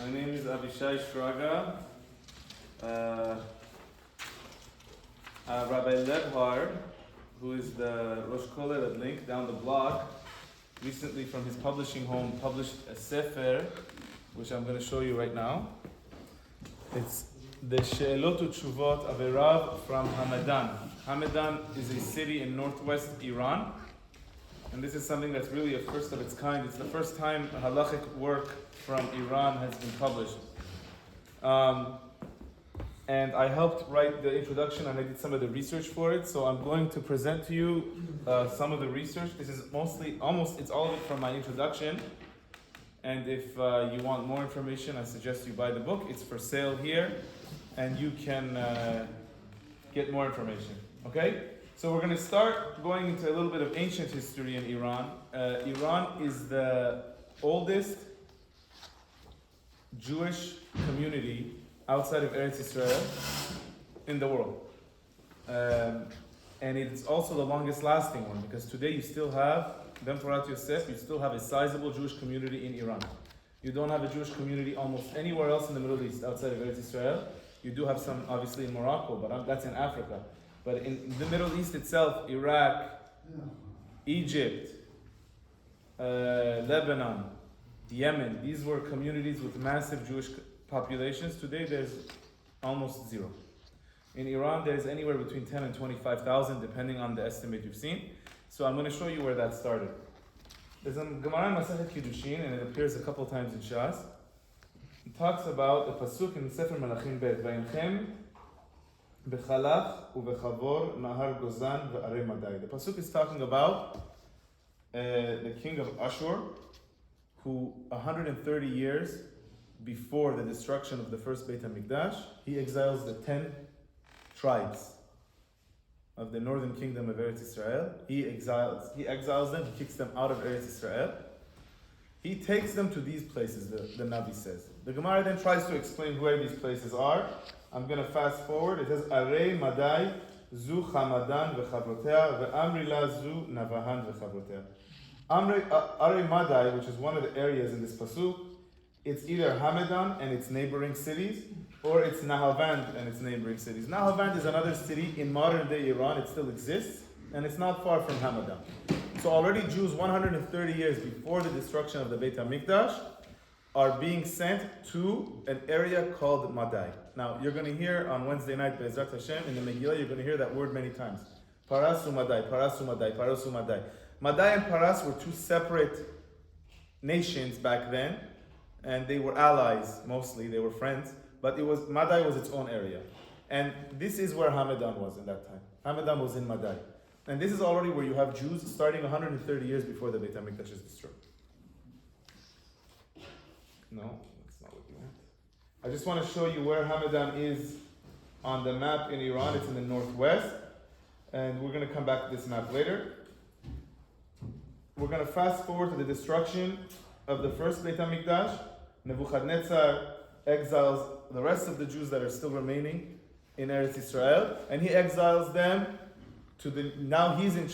My name is Avi Shraga. Rabbi Lebhard, who is the Rosh Kollel at Link down the block, recently from his publishing home published a sefer, which I'm going to show you right now. It's the She'elot U'Tshuvot of a Rav from Hamadan. Hamadan is a city in northwest Iran, and this is something that's really a first of its kind. It's the first time a halachic work from Iran has been published. And I helped write the introduction and I did some of the research for it, so I'm going to present to you some of the research. This is it's all of it from my introduction. And if you want more information, I suggest you buy the book. It's for sale here, and you can get more information. Okay? So we're going to start going into a little bit of ancient history in Iran. Iran is the oldest Jewish community outside of Eretz Israel in the world. And it's also the longest lasting one, because today you still have, Ben Torat Yosef, you still have a sizable Jewish community in Iran. You don't have a Jewish community almost anywhere else in the Middle East outside of Eretz Israel. You do have some obviously in Morocco, but that's in Africa. But in the Middle East itself, Iraq, Egypt, Lebanon, Yemen, these were communities with massive Jewish populations. Today there's almost zero. In Iran there's anywhere between 10 and 25,000 depending on the estimate you've seen. So I'm going to show you where that started. There's a Gemara in Masechet Kiddushin, and it appears a couple times in Shas. It talks about a pasuk in Sefer Malachim Bet, Vayinchem bechalach ubechavor nahar gozan ve'arei madai. The pasuk is talking about the king of Ashur, who 130 years before the destruction of the first Beit HaMikdash, he exiles the 10 tribes of the northern kingdom of Eretz Israel. He exiles them, he kicks them out of Eretz Israel. He takes them to these places, the Navi says. The Gemara then tries to explain where these places are. I'm going to fast forward. It says, Arei Madai, Zu Hamadan v'chavrotea, ve'amri la Zu Navahan v'chavrotea. Arei Madai, which is one of the areas in this pasuk, it's either Hamadan and its neighboring cities, or it's Nahavand and its neighboring cities. Nahavand is another city in modern day Iran. It still exists, and it's not far from Hamadan. So already Jews 130 years before the destruction of the Beit HaMikdash are being sent to an area called Madai. Now, you're going to hear on Wednesday night, Be'ezrat Hashem, in the Megillah, you're going to hear that word many times. Parasu Madai, Parasu Madai, Parasu Madai. Madai and Paras were two separate nations back then, and they were allies mostly, they were friends, but Madai was its own area. And this is where Hamadan was in that time. Hamadan was in Madai. And this is already where you have Jews starting 130 years before the Beit HaMikdash is destroyed. No, that's not what you want. I just want to show you where Hamadan is on the map in Iran. It's in the northwest. And we're going to come back to this map later. We're going to fast forward to the destruction of the first Beit HaMikdash. Nebuchadnezzar exiles the rest of the Jews that are still remaining in Eretz Israel, and he exiles them to now he's in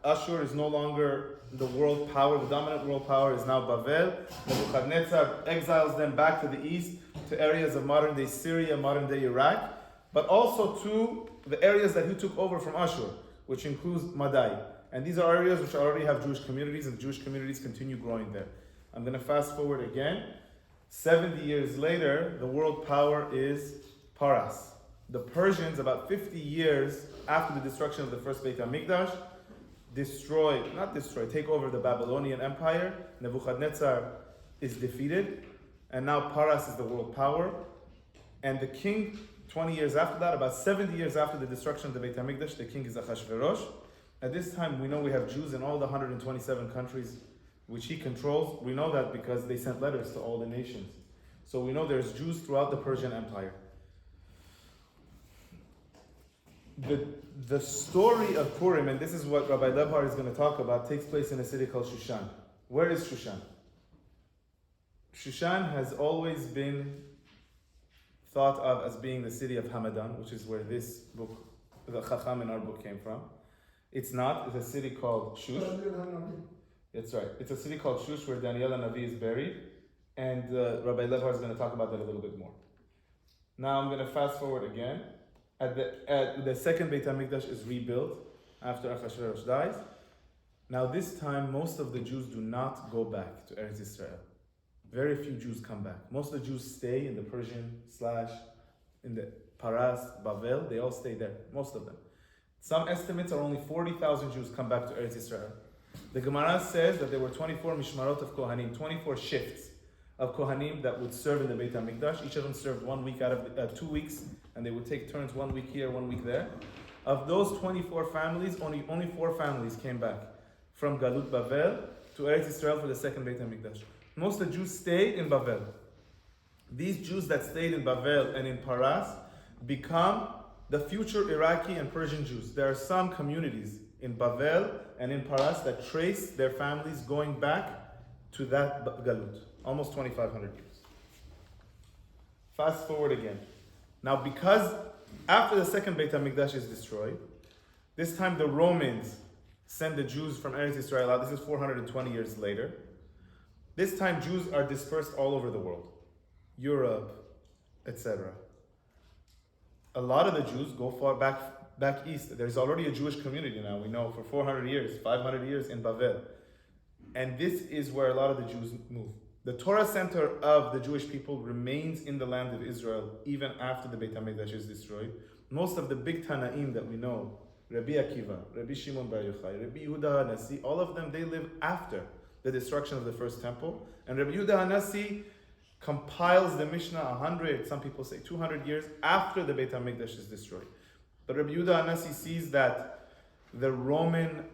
Ashur is no longer the world power, the dominant world power is now Bavel. Nebuchadnezzar exiles them back to the east, to areas of modern day Syria, modern day Iraq, but also to the areas that he took over from Ashur, which includes Madai. And these are areas which already have Jewish communities, and Jewish communities continue growing there. I'm going to fast forward again. 70 years later, the world power is Paras. The Persians, about 50 years after the destruction of the first Beit HaMikdash, take over the Babylonian Empire. Nebuchadnezzar is defeated, and now Paras is the world power. And the king, 20 years after that, about 70 years after the destruction of the Beit HaMikdash, the king is Achashverosh. At this time, we know we have Jews in all the 127 countries which he controls. We know that because they sent letters to all the nations. So we know there's Jews throughout the Persian Empire. The story of Purim, and this is what Rabbi Lebhard is going to talk about, takes place in a city called Shushan. Where is Shushan? Shushan has always been thought of as being the city of Hamadan, which is where this book, the Chacham in our book, came from. It's not. It's a city called Shush. That's right. It's a city called Shush where Daniel HaNavi is buried. And Rabbi Levar is going to talk about that a little bit more. Now I'm going to fast forward again. At the second Beit HaMikdash is rebuilt after Achashverosh dies. Now this time, most of the Jews do not go back to Eretz Israel. Very few Jews come back. Most of the Jews stay in the Persian / in the Paras, Bavel. They all stay there, most of them. Some estimates are only 40,000 Jews come back to Eretz Israel. The Gemara says that there were 24 mishmarot of Kohanim, 24 shifts of Kohanim that would serve in the Beit HaMikdash. Each of them served 1 week out of 2 weeks, and they would take turns 1 week here, 1 week there. Of those 24 families, only 4 families came back from Galut Bavel to Eretz Israel for the second Beit HaMikdash. Most of the Jews stayed in Bavel. These Jews that stayed in Bavel and in Paras become the future Iraqi and Persian Jews. There are some communities in Bavel and in Paras that trace their families going back to that Galut, almost 2,500 years. Fast forward again. Now, because after the second Beit HaMikdash is destroyed, this time the Romans send the Jews from Eretz Israel out. This is 420 years later. This time Jews are dispersed all over the world, Europe, etc. A lot of the Jews go far back east. There's already a Jewish community now, we know, for 400 years, 500 years in Bavel. And this is where a lot of the Jews move. The Torah center of the Jewish people remains in the land of Israel even after the Beit HaMikdash is destroyed. Most of the big Tanaim that we know, Rabbi Akiva, Rabbi Shimon Bar Yochai, Rabbi Yehuda HaNasi, all of them, they live after the destruction of the first temple. And Rabbi Yehuda HaNasi compiles the Mishnah 100, some people say 200 years after the Beit HaMikdash is destroyed. But Rabbi Yehuda HaNasi sees that the Roman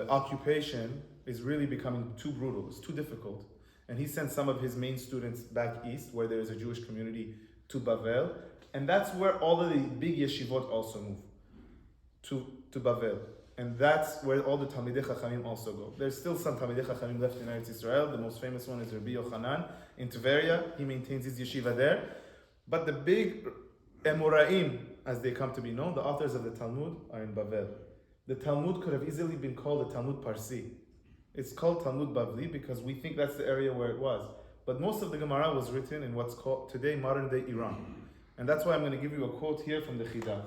occupation is really becoming too brutal, it's too difficult. And he sends some of his main students back east, where there is a Jewish community, to Bavel. And that's where all of the big yeshivot also move, to Bavel. And that's where all the Talmidei Chachamim also go. There's still some Talmidei Chachamim left in Eretz Israel. The most famous one is Rabbi Yochanan in Tveria. He maintains his yeshiva there. But the big Emoraim, as they come to be known, the authors of the Talmud, are in Bavel. The Talmud could have easily been called the Talmud Parsi. It's called Talmud Bavli because we think that's the area where it was. But most of the Gemara was written in what's called today modern day Iran. And that's why I'm going to give you a quote here from the Chida.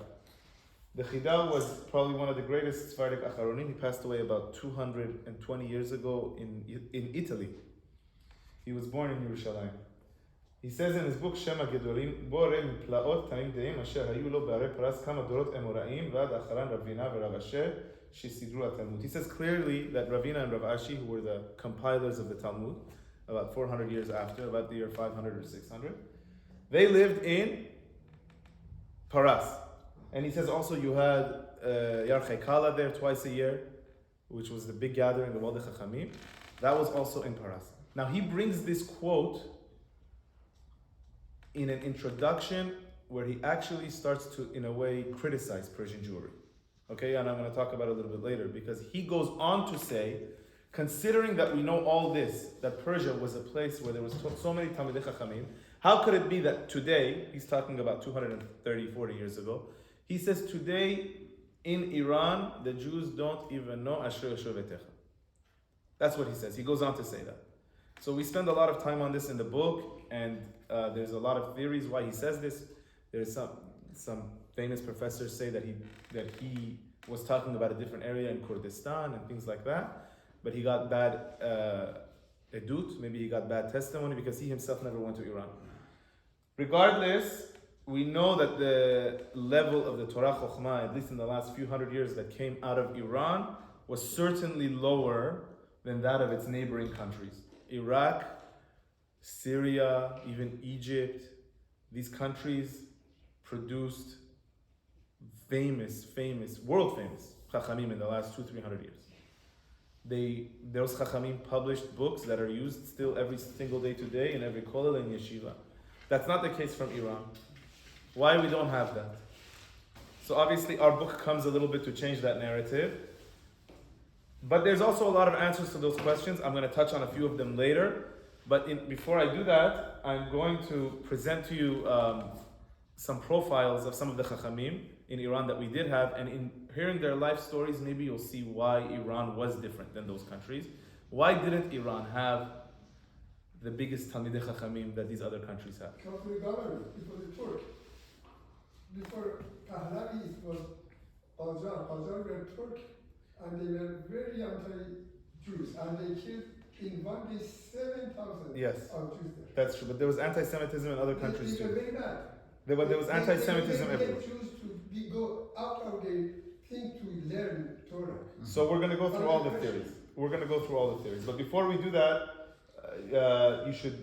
The Chida was probably one of the greatest Sephardic Acharonim. He passed away about 220 years ago in Italy. He was born in Yerushalayim. He says in his book, Shema Gedolim, Bore Plaot Tamim Deim Asher Hayu Lo Be'arei Paras Kama Dorot Emoraim Vad Acharan Ravina V'Rav Asher Shesidru HaTalmud. He says clearly that Ravina and Rav Ashi, who were the compilers of the Talmud, about 400 years after, about the year 500 or 600, they lived in Paras. And he says also you had Yarchei Kala there twice a year, which was the big gathering of all the Chachamim. That was also in Paras. Now he brings this quote in an introduction where he actually starts to, in a way, criticize Persian Jewry. Okay, and I'm going to talk about it a little bit later, because he goes on to say, considering that we know all this, that Persia was a place where there was so many Talmidei Chachamim, how could it be that today, he's talking about 230, 40 years ago, he says today in Iran, the Jews don't even know Asher Vetecha. That's what he says. He goes on to say that. So we spend a lot of time on this in the book, and there's a lot of theories why he says this. There's some famous professors say that he was talking about a different area in Kurdistan and things like that, but he got bad edut, maybe he got bad testimony because he himself never went to Iran. Regardless, we know that the level of the Torah Chokhmah, at least in the last few hundred years that came out of Iran, was certainly lower than that of its neighboring countries. Iraq, Syria, even Egypt, these countries produced world famous Chachamim in the last 200-300 years. Those Chachamim published books that are used still every single day today in every kollel and yeshiva. That's not the case from Iran. Why we don't have that? So obviously our book comes a little bit to change that narrative. But there's also a lot of answers to those questions. I'm going to touch on a few of them later. But before I do that, I'm going to present to you some profiles of some of the Chachamim in Iran that we did have. And in hearing their life stories, maybe you'll see why Iran was different than those countries. Why didn't Iran have the biggest Talmidei Chachamim that these other countries have? Because the government, it was a Turk. Before Pahlavi, it was Qajar. Qajar were Turk, and they were very anti-Jews, and they killed in one day 7,000 Yes, of Jews there. that's true. But there was anti-Semitism in other countries They were too. very bad. There was anti-Semitism they everywhere. Jews to go out of their thing to learn Torah. So we're going to go through all the theories. We're going to go through all the theories. But before we do that, you should,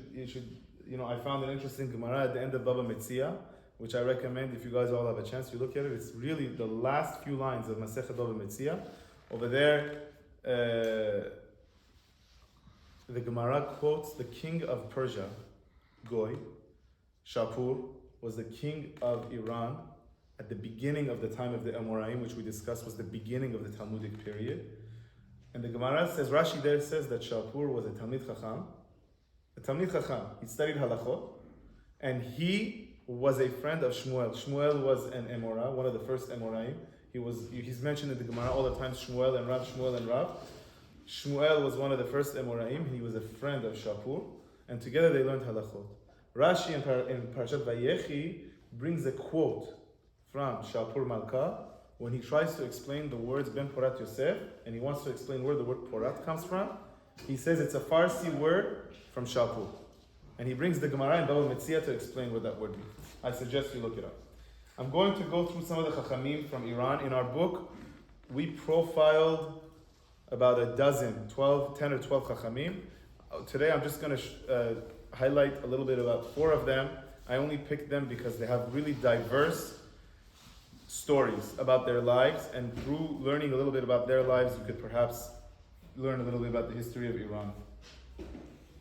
I found an interesting Gemara at the end of Baba Metzia, which I recommend if you guys all have a chance to look at it. It's really the last few lines of Masechet Baba Metzia. Over there, the Gemara quotes the king of Persia, Goy, Shapur, was the king of Iran at the beginning of the time of the Amoraim, which we discussed was the beginning of the Talmudic period. And the Gemara says, Rashi there says that Shapur was a Talmid Chacham. A Talmid Chacham, he studied halachot, and he was a friend of Shmuel. Shmuel was an Emora, one of the first Amoraim. He's mentioned in the Gemara all the time, Shmuel and Rav. Shmuel was one of the first Amoraim. He was a friend of Shapur, and together they learned halachot. Rashi in Parashat Vayechi brings a quote from Shapur Malka when he tries to explain the words Ben Porat Yosef, and he wants to explain where the word Porat comes from. He says it's a Farsi word from Shapur. And he brings the Gemara in Baba Metzia to explain what that word means. I suggest you look it up. I'm going to go through some of the Chachamim from Iran. In our book, we profiled about 10 or 12 Chachamim. Today I'm just going to highlight a little bit about 4 of them. I only picked them because they have really diverse stories about their lives, and through learning a little bit about their lives, you could perhaps learn a little bit about the history of Iran.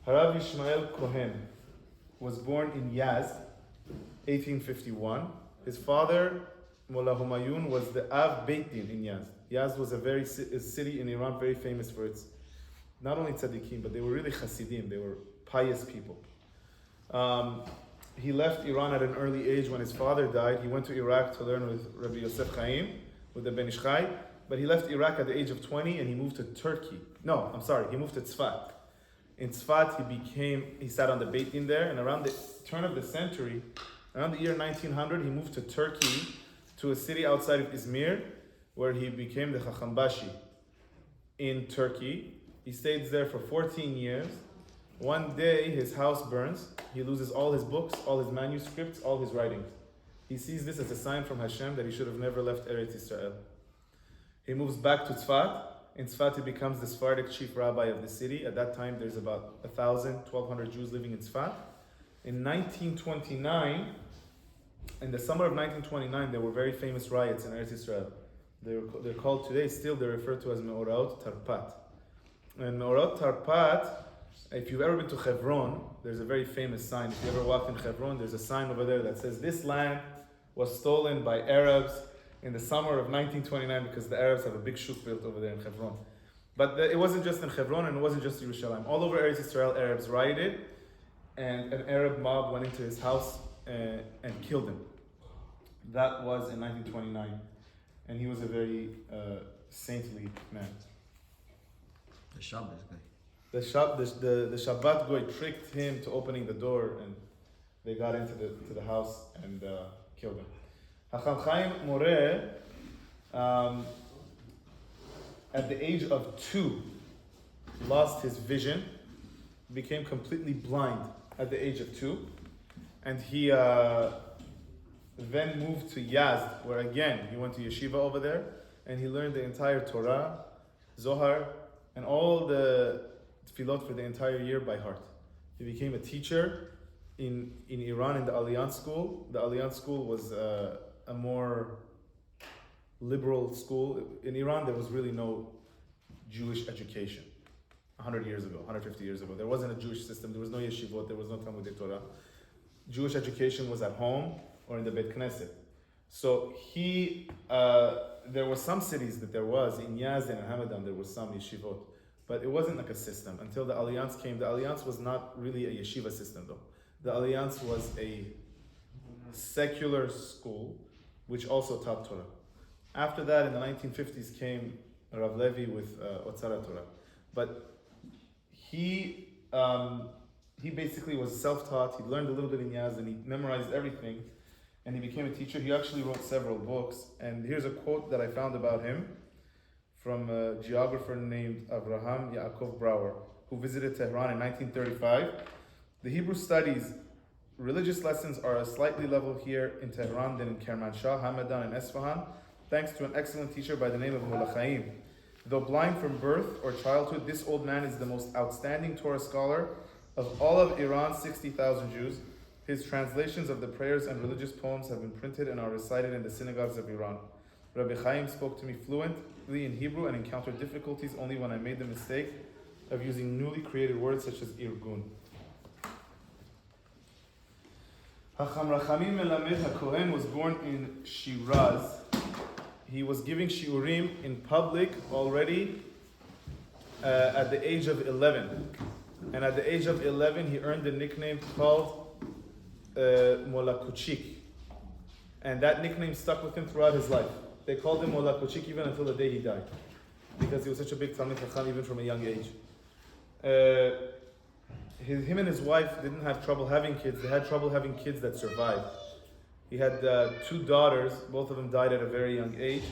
Harav Yishmael Kohen was born in Yazd, 1851. His father, Mullah Humayun, was the Av Beit Din in Yazd. Yazd was a city in Iran very famous for its, not only tzaddikim, but they were really Hasidim, they were pious people. He left Iran at an early age when his father died. He went to Iraq to learn with Rabbi Yosef Chaim, with the Ben Ish Chai, but he left Iraq at the age of 20 and he moved to Turkey. He moved to Tzfat. In Tzfat, he sat on the Beit Din there, and around the turn of the century, around the year 1900, he moved to Turkey, to a city outside of Izmir, where he became the Chachambashi in Turkey. He stayed there for 14 years. One day, his house burns. He loses all his books, all his manuscripts, all his writings. He sees this as a sign from Hashem that he should have never left Eretz Israel. He moves back to Tzfat. In Tzfat, he becomes the Sephardic chief rabbi of the city. At that time, there's about 1,200 Jews living in Tzfat. In 1929, in the summer of 1929, there were very famous riots in Eretz Israel. They're called today, still they're referred to as Me'orot Tarpat. And Me'orot Tarpat, if you've ever been to Hebron, there's a very famous sign. If you ever walked in Hebron, there's a sign over there that says, this land was stolen by Arabs in the summer of 1929, because the Arabs have a big shuk built over there in Hebron. But it wasn't just in Hebron, and it wasn't just Yerushalayim. All over Eretz Israel, Arabs rioted, and an Arab mob went into his house and killed him. That was in 1929, and he was a very saintly man. The Shabbos guy. The Shabbat Goy tricked him to opening the door, and they got into the house and killed him. Hacham Chaim Moreh, at the age of 2, lost his vision, became completely blind at the age of 2, and he then moved to Yazd, where again he went to yeshiva over there, and he learned the entire Torah, Zohar, and all the tefillot for the entire year by heart. He became a teacher in Iran in the Alliance School. The Alliance School was a more liberal school. In Iran, there was really no Jewish education. 100 years ago, 150 years ago, there wasn't a Jewish system. There was no yeshivot. There was no Talmudic Torah. Jewish education was at home or in the Beit Knesset. So there were some cities that there was, in Yazd and Hamadan, there was some yeshivot, but it wasn't like a system. Until the Alliance came, the Alliance was not really a yeshiva system though. The Alliance was a secular school, which also taught Torah. After that, in the 1950s, came Rav Levi with Otzara Torah. But he he basically was self-taught. He learned a little bit in Yaz and he memorized everything. And he became a teacher. He actually wrote several books. And here's a quote that I found about him from a geographer named Avraham Yaakov Brower, who visited Tehran in 1935. The Hebrew studies religious lessons are a slightly level here in Tehran than in Kermanshah, Hamadan, and Esfahan, thanks to an excellent teacher by the name of Mullah Chaim. Though blind from birth or childhood, this old man is the most outstanding Torah scholar of all of Iran's 60,000 Jews. His translations of the prayers and religious poems have been printed and are recited in the synagogues of Iran. Rabbi Chaim spoke to me fluently in Hebrew and encountered difficulties only when I made the mistake of using newly created words such as irgun. Hacham Rachamim Melamed HaKohen was born in Shiraz. He was giving shiurim in public already at the age of 11. And at the age of 11, he earned a nickname called Mola Kuchik. And that nickname stuck with him throughout his life. They called him Mola Kuchik even until the day he died, because he was such a big Talmid Chacham even from a young age. Him and his wife didn't have trouble having kids. They had trouble having kids that survived. He had 2 daughters. Both of them died at a very young age.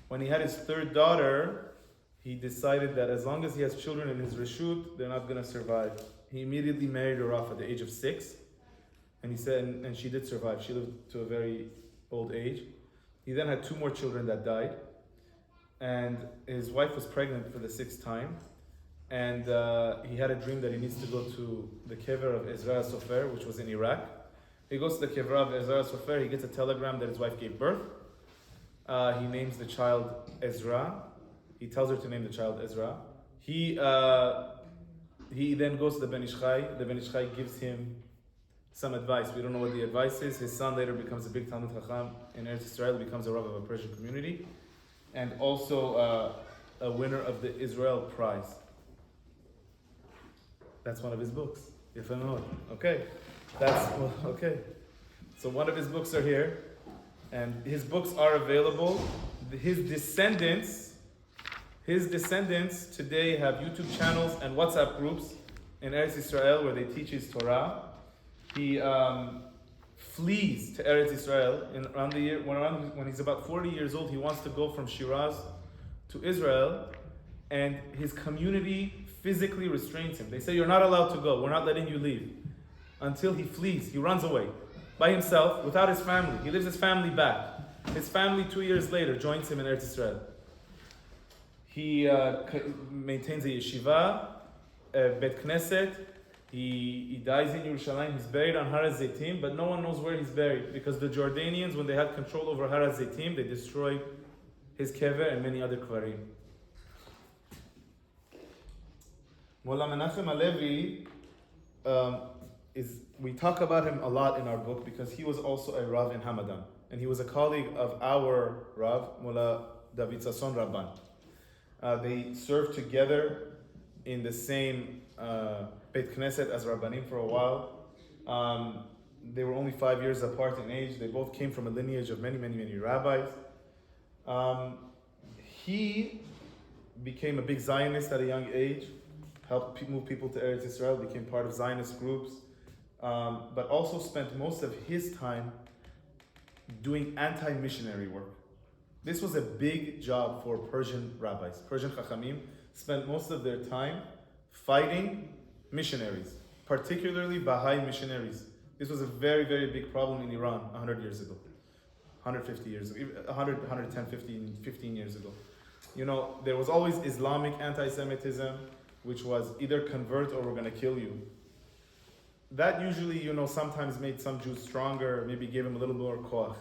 When he had his 3rd daughter, he decided that as long as he has children in his reshut, they're not going to survive. He immediately married her off at the age of 6. And he said, and she did survive. She lived to a very old age. He then had 2 more children that died. And his wife was pregnant for the 6th time. And he had a dream that he needs to go to the kever of Ezra Sofer, which was in Iraq. He goes to the kever of Ezra Sofer. He gets a telegram that his wife gave birth. He names the child Ezra. He tells her to name the child Ezra. He then goes to the Ben Ish Chai. The Ben Ish Chai gives him some advice. We don't know what the advice is. His son later becomes a big Talmid Chacham in Eretz Yisrael, becomes a Rav of a Persian community, and also a winner of the Israel Prize. That's one of his books. Okay. Okay. So one of his books are here, and his books are available. His descendants today have YouTube channels and WhatsApp groups in Eretz Yisrael where they teach his Torah. He flees to Eretz Yisrael when he's about 40 years old. He wants to go from Shiraz to Israel, and his community physically restrains him. They say, "You're not allowed to go. We're not letting you leave." Until he flees, he runs away by himself, without his family. He leaves his family back. His family 2 years later joins him in Eretz Yisrael. He maintains a yeshiva, a bet knesset. He dies in Yerushalayim. He's buried on Har HaZeitim, but no one knows where he's buried, because the Jordanians, when they had control over Har HaZeitim, they destroyed his kever and many other kvarim. Mullah Menachem Alevi we talk about him a lot in our book because he was also a Rav in Hamadan, and he was a colleague of our Rav, Mullah David Sasson Rabban. They served together in the same Beit Knesset as Rabbanim for a while. They were only 5 years apart in age. They both came from a lineage of many, many, many rabbis. He became a big Zionist at a young age, helped move people to Eretz Yisrael, became part of Zionist groups, but also spent most of his time doing anti-missionary work. This was a big job for Persian rabbis. Persian Chachamim spent most of their time fighting missionaries, particularly Baha'i missionaries. This was a very, very big problem in Iran 100 years ago, 150 years ago, 110, 15 years ago. You know, there was always Islamic anti-Semitism, which was either convert or we're going to kill you. That usually, sometimes made some Jews stronger, maybe gave them a little more koach.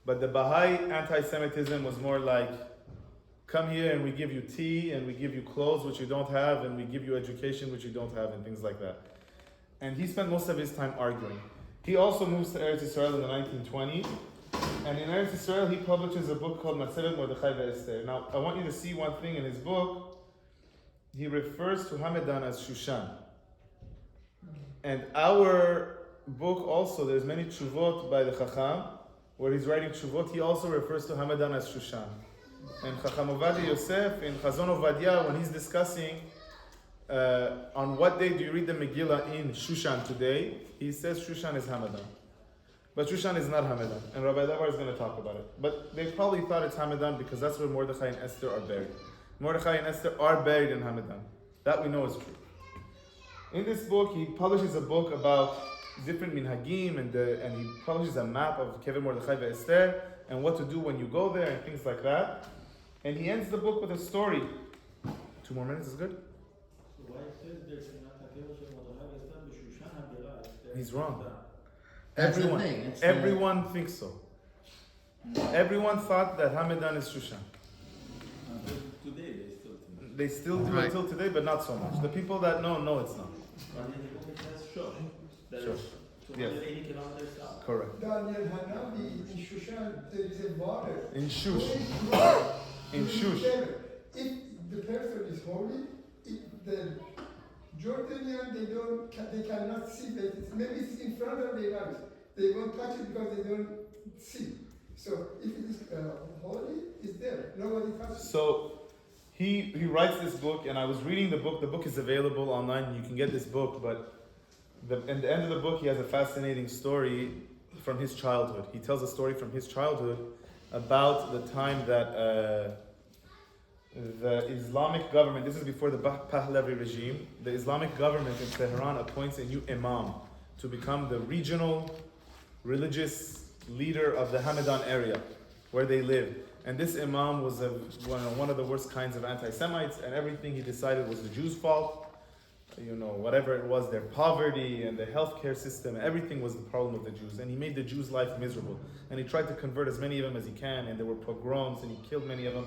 But the Baha'i anti-Semitism was more like, come here and we give you tea, and we give you clothes which you don't have, and we give you education which you don't have, and things like that. And he spent most of his time arguing. He also moves to Eretz Yisrael in the 1920s, and in Eretz Yisrael he publishes a book called Matzevet Mordechai ve'Esther. Now, I want you to see one thing in his book. He refers to Hamadan as Shushan. And our book also, there's many tshuvot by the Chacham, where he's writing tshuvot, he also refers to Hamadan as Shushan. And Chacham Ovadia Yosef in Chazon Ovadia, when he's discussing on what day do you read the Megillah in Shushan today? He says Shushan is Hamadan. But Shushan is not Hamadan. And Rabbi Levar is going to talk about it. But they probably thought it's Hamadan because that's where Mordechai and Esther are buried. Mordechai and Esther are buried in Hamadan. That we know is true. In this book, he publishes a book about different minhagim and he publishes a map of Kever Mordechai and Esther and what to do when you go there and things like that. And he ends the book with a story. 2 more minutes is good? He's wrong. That's the thing. It's Everyone thinks so. Everyone thought that Hamadan is Shushan. Today They still do Right. until today, but not so much. The people that know it's not. But in the book it says sure. That Sure. is 280 kilometers south. Correct. Daniel Hanabi in Shushan, there is a water. In Shush. In Shush. If the person is holy, if the Jordanian, they cannot see that. Maybe it's in front of their eyes. They won't touch it because they don't see. So if it is holy, it's there. Nobody touches it. So he writes this book, and I was reading the book. The book is available online. You can get this book, but in the end of the book, he has a fascinating story from his childhood. He tells a story from his childhood about the time that the Islamic government, this is before the Pahlavi regime, the Islamic government in Tehran appoints a new imam to become the regional religious leader of the Hamadan area where they live. And this imam was one of the worst kinds of anti-Semites, and everything he decided was the Jews' fault. Whatever it was, their poverty and the healthcare system, everything was the problem of the Jews. And he made the Jews' life miserable. And he tried to convert as many of them as he can, and there were pogroms, and he killed many of them.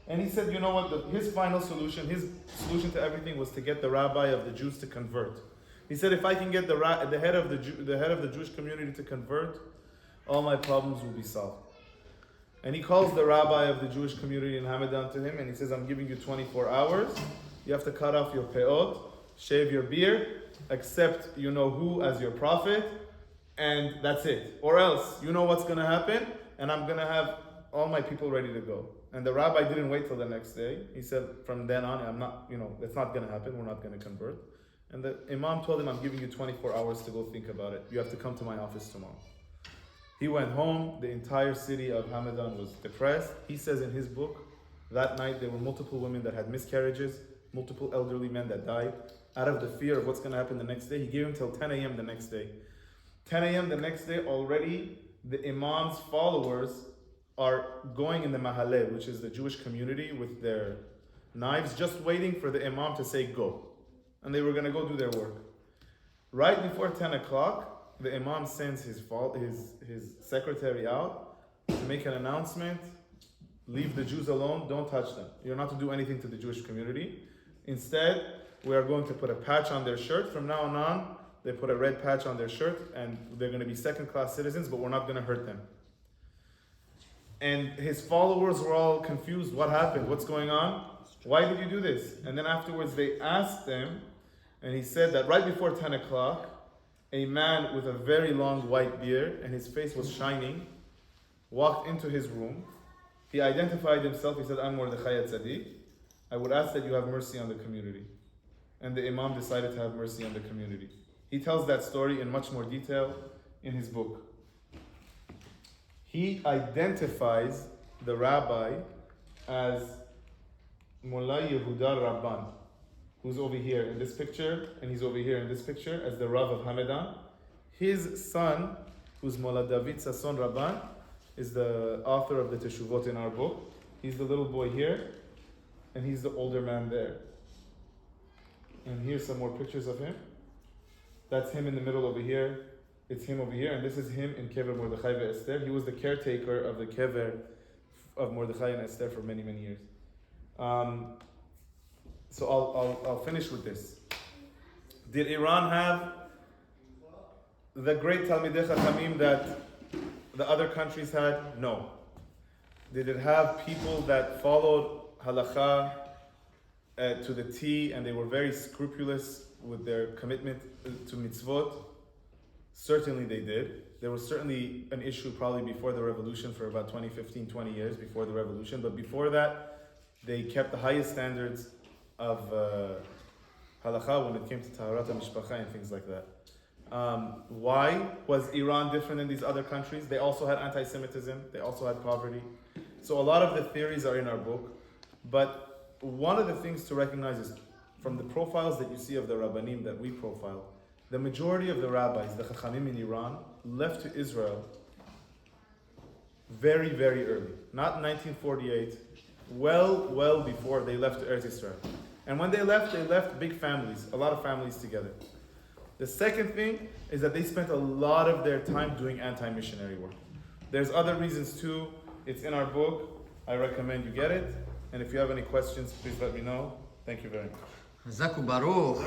And he said, you know what, his final solution, his solution to everything was to get the rabbi of the Jews to convert. He said, if I can get the head of the Jewish community to convert, all my problems will be solved. And he calls the rabbi of the Jewish community in Hamadan to him, and he says, I'm giving you 24 hours. You have to cut off your peot, shave your beard, accept who as your prophet, and that's it. Or else, you know what's going to happen, and I'm going to have all my people ready to go. And the rabbi didn't wait till the next day. He said, from then on, I'm not, it's not going to happen. We're not going to convert. And the imam told him, I'm giving you 24 hours to go think about it. You have to come to my office tomorrow. He went home. The entire city of Hamadan was depressed. He says in his book, that night there were multiple women that had miscarriages, multiple elderly men that died. Out of the fear of what's going to happen the next day, he gave him till 10 a.m. the next day. 10 a.m. the next day, already the imam's followers are going in the Mahalleh, which is the Jewish community, with their knives, just waiting for the imam to say go. And they were going to go do their work. Right before 10 o'clock, the imam sends his secretary out to make an announcement. Leave the Jews alone, don't touch them. You're not to do anything to the Jewish community. Instead, we are going to put a patch on their shirt. From now on, they put a red patch on their shirt, and they're going to be second-class citizens, but we're not going to hurt them. And his followers were all confused. What happened? What's going on? Why did you do this? And then afterwards they asked him, and he said that right before 10 o'clock, a man with a very long white beard, and his face was shining, walked into his room. He identified himself. He said, I'm Mordechai Tzaddik. I would ask that you have mercy on the community. And the imam decided to have mercy on the community. He tells that story in much more detail in his book. He identifies the rabbi as Mullah Yehuda Rabban, who's over here in this picture, and he's over here in this picture as the Rav of Hamadan. His son, who's Mullah David Sasson Rabban, is the author of the Teshuvot in our book. He's the little boy here, and he's the older man there. And here's some more pictures of him. That's him in the middle over here. It's him over here, and this is him in Kever Mordechai Esther. He was the caretaker of the Kever of Mordechai and Esther for many, many years. So I'll finish with this. Did Iran have the great Talmudic Chachamim that the other countries had? No. Did it have people that followed halakha to the T, and they were very scrupulous with their commitment to mitzvot? Certainly they did. There was certainly an issue probably before the revolution for about 20 years before the revolution. But before that, they kept the highest standards of halakha when it came to taharat mishpacha and things like that. Why was Iran different than these other countries? They also had anti-Semitism. They also had poverty. So a lot of the theories are in our book. But one of the things to recognize is from the profiles that you see of the Rabbanim that we profile, the majority of the rabbis, the Chachamim in Iran, left to Israel very, very early. Not in 1948, well before they left to Eretz Israel. And when they left big families, a lot of families together. The second thing is that they spent a lot of their time doing anti-missionary work. There's other reasons too. It's in our book. I recommend you get it. And if you have any questions, please let me know. Thank you very much. Chazak u'baruch.